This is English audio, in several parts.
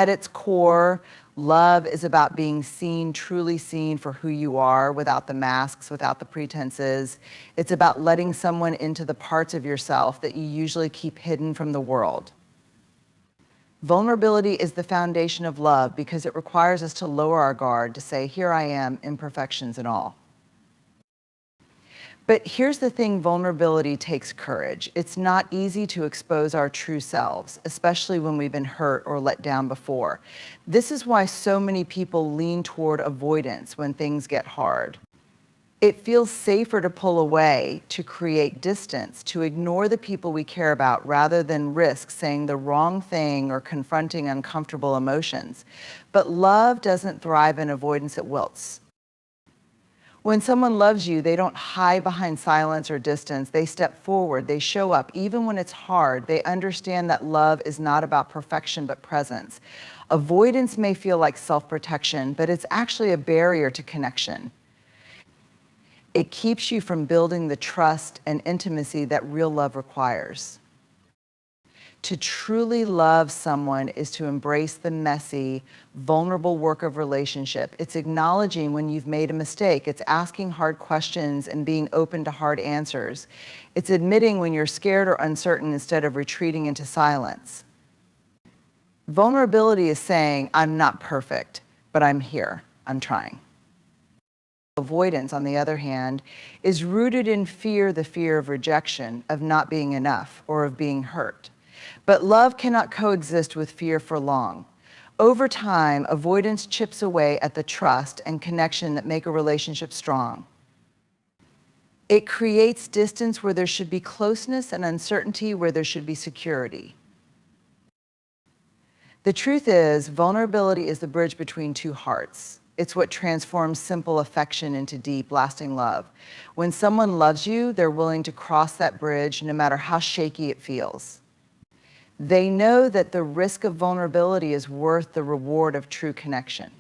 At its core, love is about being seen, truly seen for who you are, without the masks, without the pretenses. It's about letting someone into the parts of yourself that you usually keep hidden from the world. Vulnerability is the foundation of love because it requires us to lower our guard, to say, here I am, imperfections and all. But here's the thing, vulnerability takes courage. It's not easy to expose our true selves, especially when we've been hurt or let down before. This is why so many people lean toward avoidance when things get hard. It feels safer to pull away, to create distance, to ignore the people we care about rather than risk saying the wrong thing or confronting uncomfortable emotions. But love doesn't thrive in avoidance, it wilts. When someone loves you, they don't hide behind silence or distance. They step forward, they show up. Even when it's hard, they understand that love is not about perfection but presence. Avoidance may feel like self-protection, but it's actually a barrier to connection. It keeps you from building the trust and intimacy that real love requires. To truly love someone is to embrace the messy, vulnerable work of relationship. It's acknowledging when you've made a mistake. It's asking hard questions and being open to hard answers. It's admitting when you're scared or uncertain instead of retreating into silence. Vulnerability is saying, I'm not perfect, but I'm here. I'm trying. Avoidance, on the other hand, is rooted in fear, the fear of rejection, of not being enough, or of being hurt. But love cannot coexist with fear for long. Over time, avoidance chips away at the trust and connection that make a relationship strong. It creates distance where there should be closeness and uncertainty where there should be security. The truth is, vulnerability is the bridge between two hearts. It's what transforms simple affection into deep, lasting love. When someone loves you, they're willing to cross that bridge no matter how shaky it feels. They know that the risk of vulnerability is worth the reward of true connection.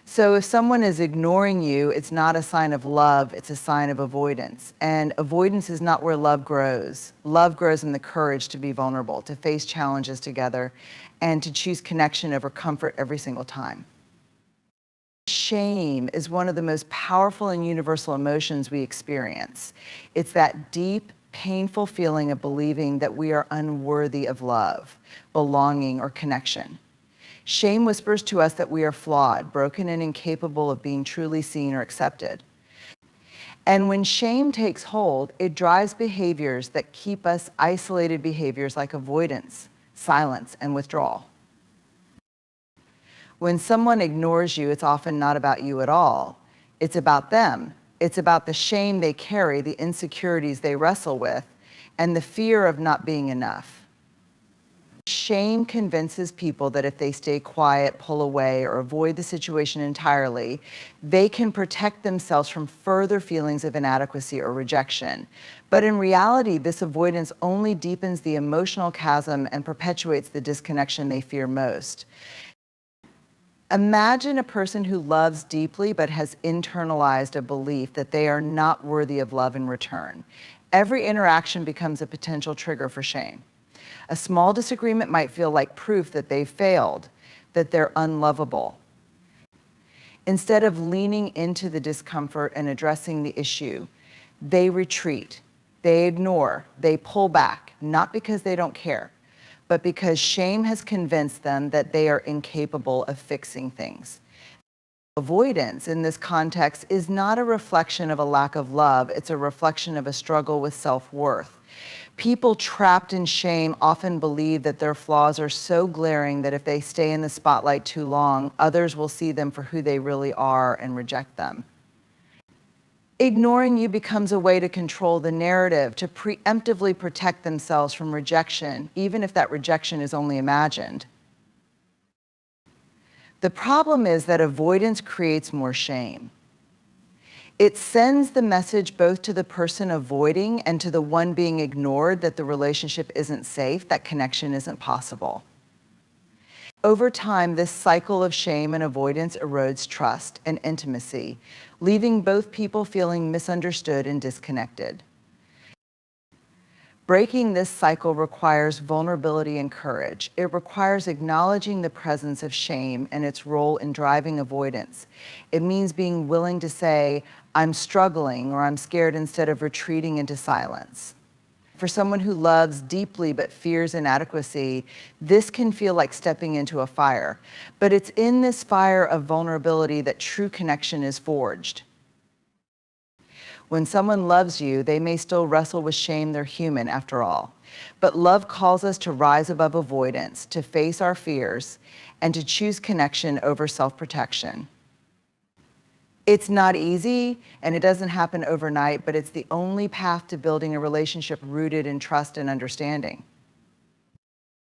So if someone is ignoring you, it's not a sign of love, it's a sign of avoidance. And avoidance is not where love grows. Love grows in the courage to be vulnerable, to face challenges together, and to choose connection over comfort every single time. Shame is one of the most powerful and universal emotions we experience. It's that deep, painful feeling of believing that we are unworthy of love, belonging, or connection. Shame whispers to us that we are flawed, broken, and incapable of being truly seen or accepted. And when shame takes hold, it drives behaviors that keep us isolated, behaviors like avoidance, silence, and withdrawal. When someone ignores you, it's often not about you at all. It's about them. It's about the shame they carry, the insecurities they wrestle with, and the fear of not being enough. Shame convinces people that if they stay quiet, pull away, or avoid the situation entirely, they can protect themselves from further feelings of inadequacy or rejection. But in reality, this avoidance only deepens the emotional chasm and perpetuates the disconnection they fear most. Imagine a person who loves deeply but has internalized a belief that they are not worthy of love in return. Every interaction becomes a potential trigger for shame. A small disagreement might feel like proof that they've failed, that they're unlovable. Instead of leaning into the discomfort and addressing the issue, they retreat, they ignore, they pull back, not because they don't care, but because shame has convinced them that they are incapable of fixing things. Avoidance in this context is not a reflection of a lack of love, it's a reflection of a struggle with self-worth. People trapped in shame often believe that their flaws are so glaring that if they stay in the spotlight too long, others will see them for who they really are and reject them. Ignoring you becomes a way to control the narrative, to preemptively protect themselves from rejection, even if that rejection is only imagined. The problem is that avoidance creates more shame. It sends the message both to the person avoiding and to the one being ignored that the relationship isn't safe, that connection isn't possible. Over time, this cycle of shame and avoidance erodes trust and intimacy, leaving both people feeling misunderstood and disconnected. Breaking this cycle requires vulnerability and courage. It requires acknowledging the presence of shame and its role in driving avoidance. It means being willing to say, I'm struggling or I'm scared instead of retreating into silence. For someone who loves deeply but fears inadequacy, this can feel like stepping into a fire. But it's in this fire of vulnerability that true connection is forged. When someone loves you, they may still wrestle with shame. They're human after all. But love calls us to rise above avoidance, to face our fears, and to choose connection over self-protection. It's not easy, and it doesn't happen overnight, but it's the only path to building a relationship rooted in trust and understanding.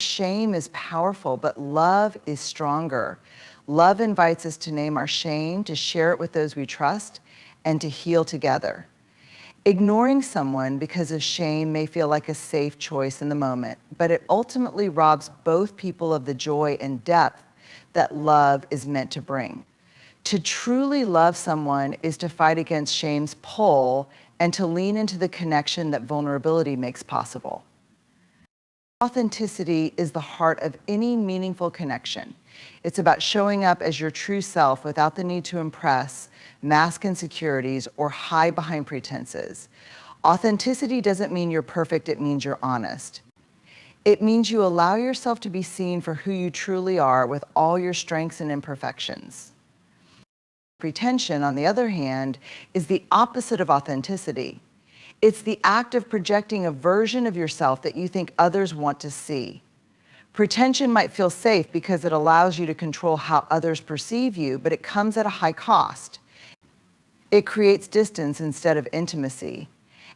Shame is powerful, but love is stronger. Love invites us to name our shame, to share it with those we trust, and to heal together. Ignoring someone because of shame may feel like a safe choice in the moment, but it ultimately robs both people of the joy and depth that love is meant to bring. To truly love someone is to fight against shame's pull and to lean into the connection that vulnerability makes possible. Authenticity is the heart of any meaningful connection. It's about showing up as your true self without the need to impress, mask insecurities, or hide behind pretenses. Authenticity doesn't mean you're perfect, it means you're honest. It means you allow yourself to be seen for who you truly are with all your strengths and imperfections. Pretension, on the other hand, is the opposite of authenticity. It's the act of projecting a version of yourself that you think others want to see. Pretension might feel safe because it allows you to control how others perceive you, but it comes at a high cost. It creates distance instead of intimacy,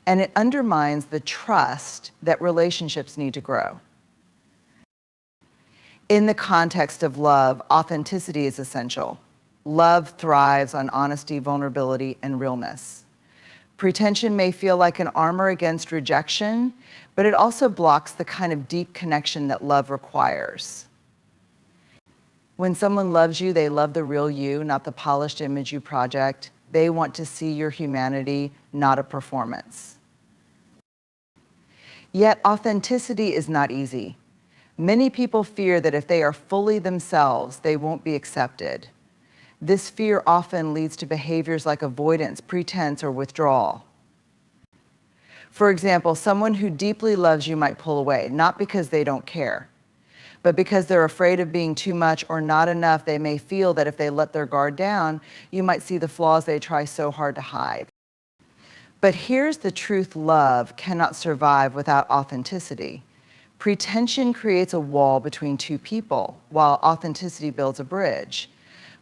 and it undermines the trust that relationships need to grow. In the context of love, authenticity is essential. Love thrives on honesty, vulnerability, and realness. Pretension may feel like an armor against rejection, but it also blocks the kind of deep connection that love requires. When someone loves you, they love the real you, not the polished image you project. They want to see your humanity, not a performance. Yet authenticity is not easy. Many people fear that if they are fully themselves, they won't be accepted. This fear often leads to behaviors like avoidance, pretense, or withdrawal. For example, someone who deeply loves you might pull away, not because they don't care, but because they're afraid of being too much or not enough. They may feel that if they let their guard down, you might see the flaws they try so hard to hide. But here's the truth: love cannot survive without authenticity. Pretension creates a wall between two people, while authenticity builds a bridge.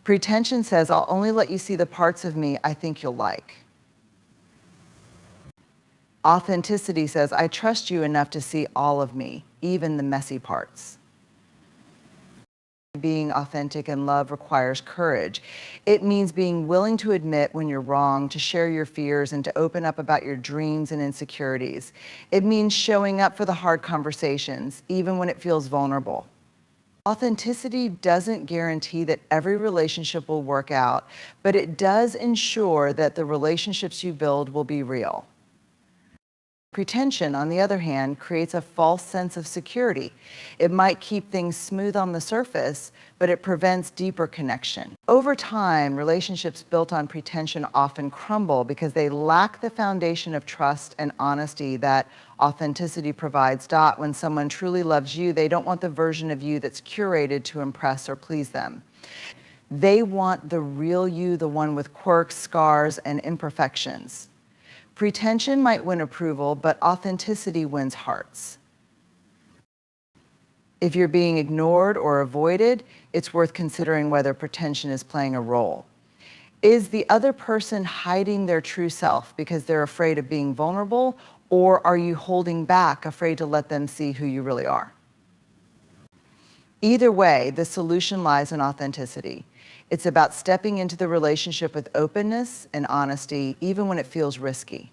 Pretension says, I'll only let you see the parts of me I think you'll like. Authenticity says, I trust you enough to see all of me, even the messy parts. Being authentic in love requires courage. It means being willing to admit when you're wrong, to share your fears, and to open up about your dreams and insecurities. It means showing up for the hard conversations, even when it feels vulnerable. Authenticity doesn't guarantee that every relationship will work out, but it does ensure that the relationships you build will be real. Pretension, on the other hand, creates a false sense of security. It might keep things smooth on the surface, but it prevents deeper connection. Over time, relationships built on pretension often crumble because they lack the foundation of trust and honesty that authenticity provides. When someone truly loves you, they don't want the version of you that's curated to impress or please them. They want the real you, the one with quirks, scars, and imperfections. Pretension might win approval, but authenticity wins hearts. If you're being ignored or avoided, it's worth considering whether pretension is playing a role. Is the other person hiding their true self because they're afraid of being vulnerable, or are you holding back, afraid to let them see who you really are? Either way, the solution lies in authenticity. It's about stepping into the relationship with openness and honesty, even when it feels risky.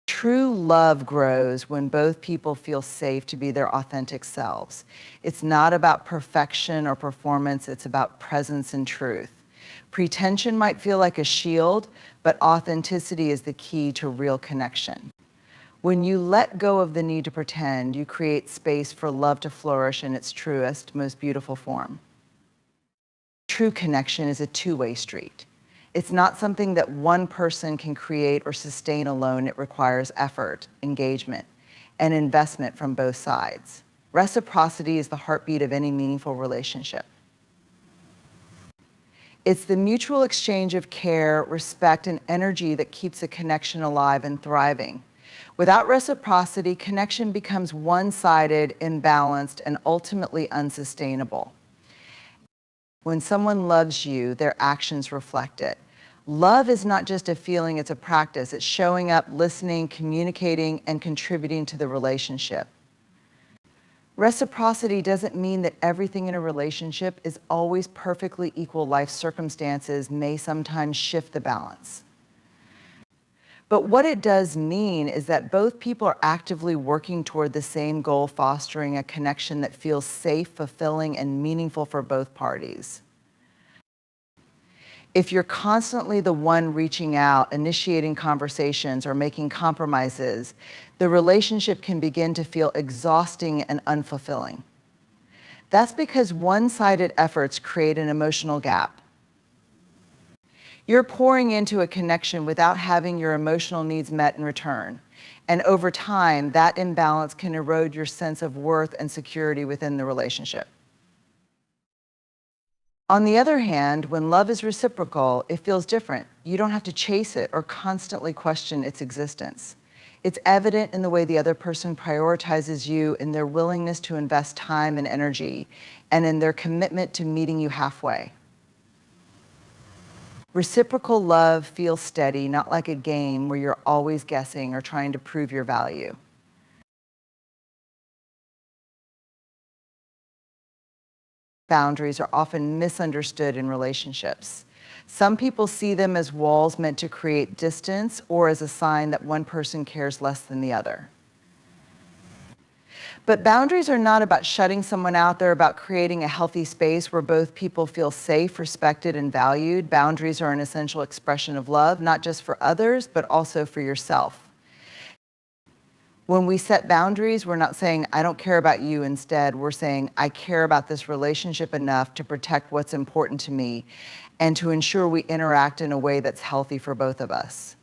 True love grows when both people feel safe to be their authentic selves. It's not about perfection or performance, it's about presence and truth. Pretension might feel like a shield, but authenticity is the key to real connection. When you let go of the need to pretend, you create space for love to flourish in its truest, most beautiful form. True connection is a two-way street. It's not something that one person can create or sustain alone. It requires effort, engagement, and investment from both sides. Reciprocity is the heartbeat of any meaningful relationship. It's the mutual exchange of care, respect, and energy that keeps a connection alive and thriving. Without reciprocity, connection becomes one-sided, imbalanced, and ultimately unsustainable. When someone loves you, their actions reflect it. Love is not just a feeling, it's a practice. It's showing up, listening, communicating, and contributing to the relationship. Reciprocity doesn't mean that everything in a relationship is always perfectly equal. Life circumstances may sometimes shift the balance. But what it does mean is that both people are actively working toward the same goal, fostering a connection that feels safe, fulfilling, and meaningful for both parties. If you're constantly the one reaching out, initiating conversations, or making compromises, the relationship can begin to feel exhausting and unfulfilling. That's because one-sided efforts create an emotional gap. You're pouring into a connection without having your emotional needs met in return. And over time, that imbalance can erode your sense of worth and security within the relationship. On the other hand, when love is reciprocal, it feels different. You don't have to chase it or constantly question its existence. It's evident in the way the other person prioritizes you, in their willingness to invest time and energy, and in their commitment to meeting you halfway. Reciprocal love feels steady, not like a game where you're always guessing or trying to prove your value. Boundaries are often misunderstood in relationships. Some people see them as walls meant to create distance or as a sign that one person cares less than the other. But boundaries are not about shutting someone out. They're about creating a healthy space where both people feel safe, respected, and valued. Boundaries are an essential expression of love, not just for others, but also for yourself. When we set boundaries, we're not saying, I don't care about you. Instead, we're saying, I care about this relationship enough to protect what's important to me and to ensure we interact in a way that's healthy for both of us.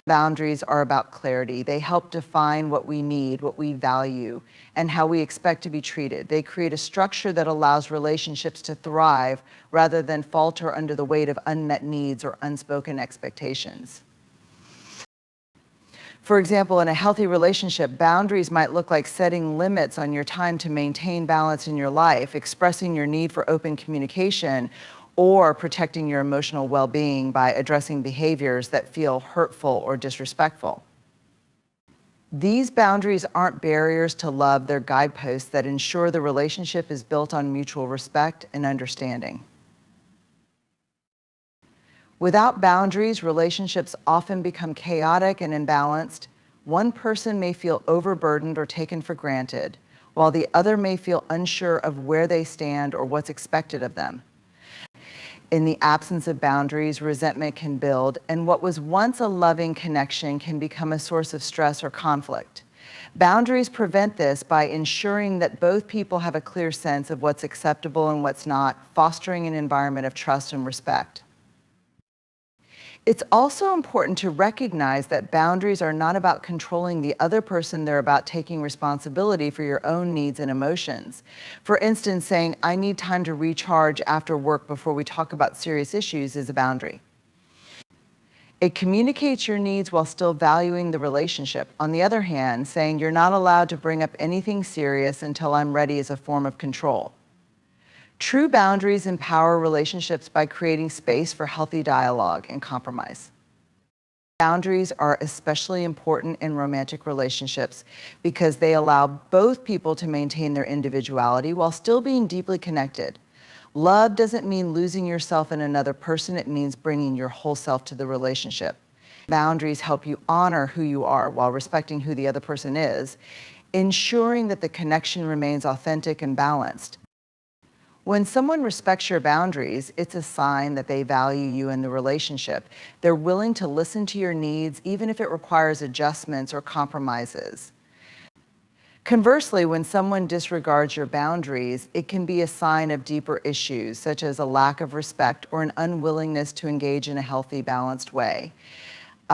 Boundaries are about clarity. They help define what we need, what we value, and how we expect to be treated. They create a structure that allows relationships to thrive rather than falter under the weight of unmet needs or unspoken expectations. For example, in a healthy relationship, boundaries might look like setting limits on your time to maintain balance in your life, expressing your need for open communication, or protecting your emotional well-being by addressing behaviors that feel hurtful or disrespectful. These boundaries aren't barriers to love, they're guideposts that ensure the relationship is built on mutual respect and understanding. Without boundaries, relationships often become chaotic and imbalanced. One person may feel overburdened or taken for granted, while the other may feel unsure of where they stand or what's expected of them. In the absence of boundaries, resentment can build, and what was once a loving connection can become a source of stress or conflict. Boundaries prevent this by ensuring that both people have a clear sense of what's acceptable and what's not, fostering an environment of trust and respect. It's also important to recognize that boundaries are not about controlling the other person, they're about taking responsibility for your own needs and emotions. For instance, saying, I need time to recharge after work before we talk about serious issues is a boundary. It communicates your needs while still valuing the relationship. On the other hand, saying you're not allowed to bring up anything serious until I'm ready is a form of control. True boundaries empower relationships by creating space for healthy dialogue and compromise. Boundaries are especially important in romantic relationships because they allow both people to maintain their individuality while still being deeply connected. Love doesn't mean losing yourself in another person, it means bringing your whole self to the relationship. Boundaries help you honor who you are while respecting who the other person is, ensuring that the connection remains authentic and balanced. When someone respects your boundaries, it's a sign that they value you in the relationship. They're willing to listen to your needs, even if it requires adjustments or compromises. Conversely, when someone disregards your boundaries, it can be a sign of deeper issues, such as a lack of respect or an unwillingness to engage in a healthy, balanced way.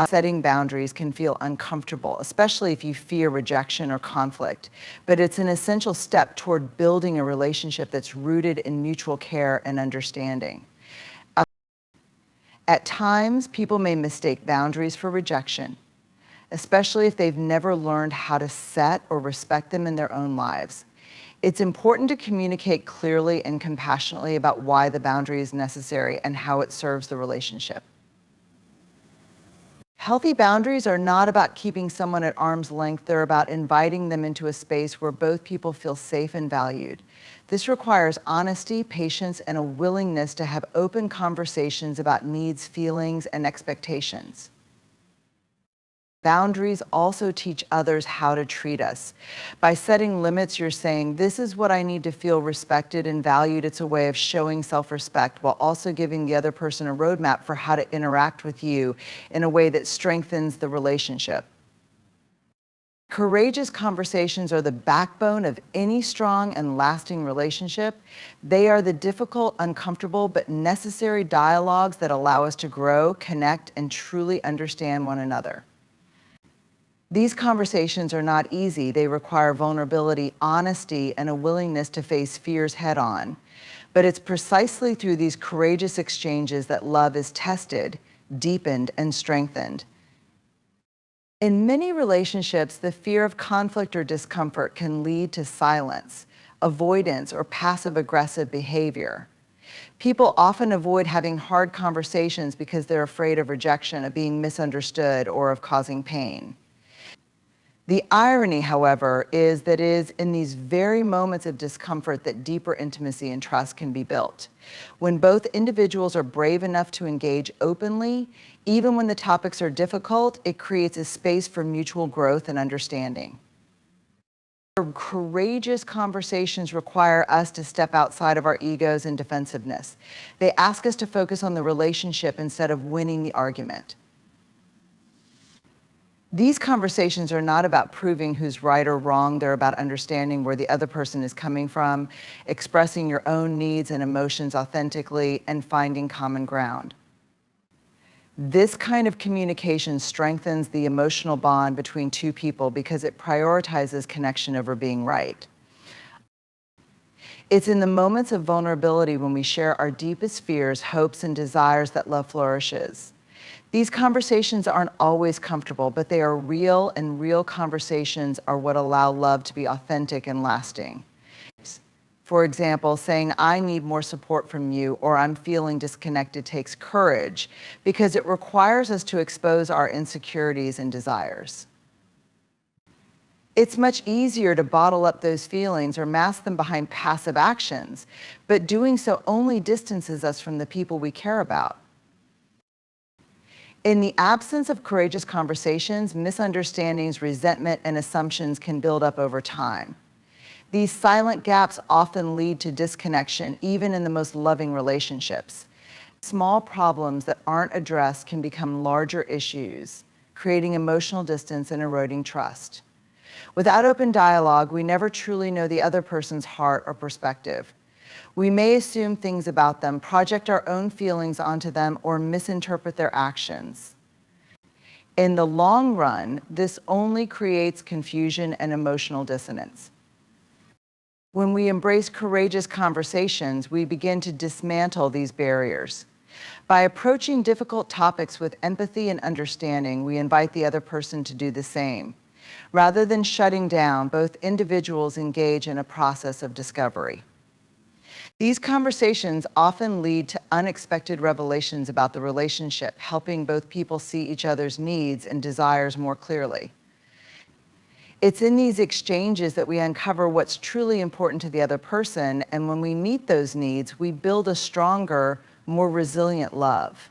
Setting boundaries can feel uncomfortable, especially if you fear rejection or conflict, but it's an essential step toward building a relationship that's rooted in mutual care and understanding. At times, people may mistake boundaries for rejection, especially if they've never learned how to set or respect them in their own lives. It's important to communicate clearly and compassionately about why the boundary is necessary and how it serves the relationship. Healthy boundaries are not about keeping someone at arm's length. They're about inviting them into a space where both people feel safe and valued. This requires honesty, patience, and a willingness to have open conversations about needs, feelings, and expectations. Boundaries also teach others how to treat us. By setting limits, you're saying, this is what I need to feel respected and valued. It's a way of showing self-respect while also giving the other person a roadmap for how to interact with you in a way that strengthens the relationship. Courageous conversations are the backbone of any strong and lasting relationship. They are the difficult, uncomfortable, but necessary dialogues that allow us to grow, connect, and truly understand one another. These conversations are not easy. They require vulnerability, honesty, and a willingness to face fears head on. But it's precisely through these courageous exchanges that love is tested, deepened, and strengthened. In many relationships, the fear of conflict or discomfort can lead to silence, avoidance, or passive-aggressive behavior. People often avoid having hard conversations because they're afraid of rejection, of being misunderstood, or of causing pain. The irony, however, is that it is in these very moments of discomfort that deeper intimacy and trust can be built. When both individuals are brave enough to engage openly, even when the topics are difficult, it creates a space for mutual growth and understanding. Courageous conversations require us to step outside of our egos and defensiveness. They ask us to focus on the relationship instead of winning the argument. These conversations are not about proving who's right or wrong. They're about understanding where the other person is coming from, expressing your own needs and emotions authentically, and finding common ground. This kind of communication strengthens the emotional bond between two people because it prioritizes connection over being right. It's in the moments of vulnerability when we share our deepest fears, hopes, and desires that love flourishes. These conversations aren't always comfortable, but they are real, and real conversations are what allow love to be authentic and lasting. For example, saying, I need more support from you, or I'm feeling disconnected, takes courage because it requires us to expose our insecurities and desires. It's much easier to bottle up those feelings or mask them behind passive actions, but doing so only distances us from the people we care about. In the absence of courageous conversations, misunderstandings, resentment, and assumptions can build up over time. These silent gaps often lead to disconnection, even in the most loving relationships. Small problems that aren't addressed can become larger issues, creating emotional distance and eroding trust. Without open dialogue, we never truly know the other person's heart or perspective. We may assume things about them, project our own feelings onto them, or misinterpret their actions. In the long run, this only creates confusion and emotional dissonance. When we embrace courageous conversations, we begin to dismantle these barriers. By approaching difficult topics with empathy and understanding, we invite the other person to do the same. Rather than shutting down, both individuals engage in a process of discovery. These conversations often lead to unexpected revelations about the relationship, helping both people see each other's needs and desires more clearly. It's in these exchanges that we uncover what's truly important to the other person, and when we meet those needs, we build a stronger, more resilient love.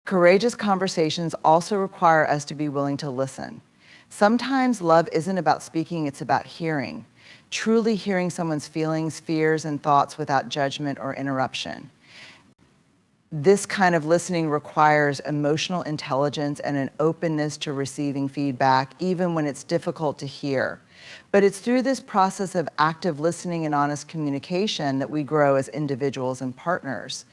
Courageous conversations also require us to be willing to listen. Sometimes love isn't about speaking, it's about hearing. truly hearing someone's feelings, fears, and thoughts without judgment or interruption. This kind of listening requires emotional intelligence and an openness to receiving feedback, even when it's difficult to hear. But it's through this process of active listening and honest communication that we grow as individuals and partners.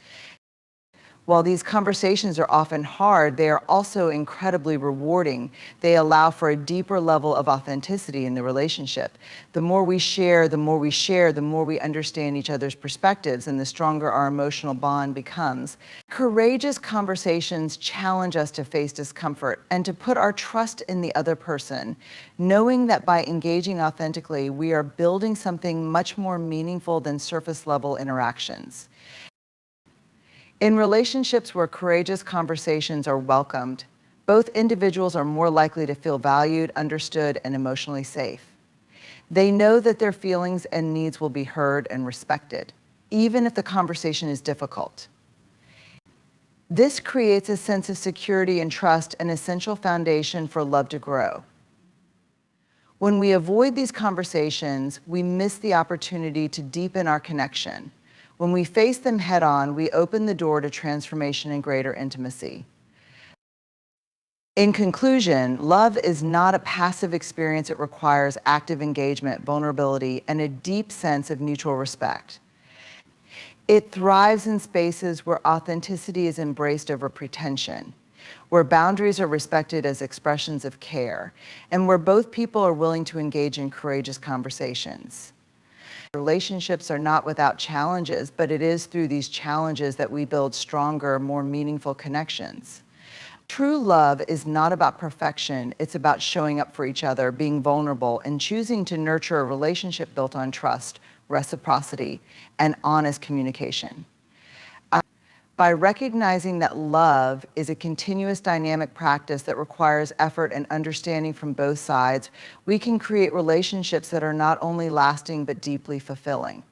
While these conversations are often hard, they are also incredibly rewarding. They allow for a deeper level of authenticity in the relationship. The more we share, the more we understand each other's perspectives, and the stronger our emotional bond becomes. Courageous conversations challenge us to face discomfort and to put our trust in the other person, knowing that by engaging authentically, we are building something much more meaningful than surface-level interactions. In relationships where courageous conversations are welcomed, both individuals are more likely to feel valued, understood, and emotionally safe. They know that their feelings and needs will be heard and respected, even if the conversation is difficult. This creates a sense of security and trust, an essential foundation for love to grow. When we avoid these conversations, we miss the opportunity to deepen our connection. When we face them head-on, we open the door to transformation and greater intimacy. In conclusion, love is not a passive experience. It requires active engagement, vulnerability, and a deep sense of mutual respect. It thrives in spaces where authenticity is embraced over pretension, where boundaries are respected as expressions of care, and where both people are willing to engage in courageous conversations. Relationships are not without challenges, but it is through these challenges that we build stronger, more meaningful connections. True love is not about perfection. It's about showing up for each other, being vulnerable, and choosing to nurture a relationship built on trust, reciprocity, and honest communication. By recognizing that love is a continuous dynamic practice that requires effort and understanding from both sides, we can create relationships that are not only lasting but deeply fulfilling.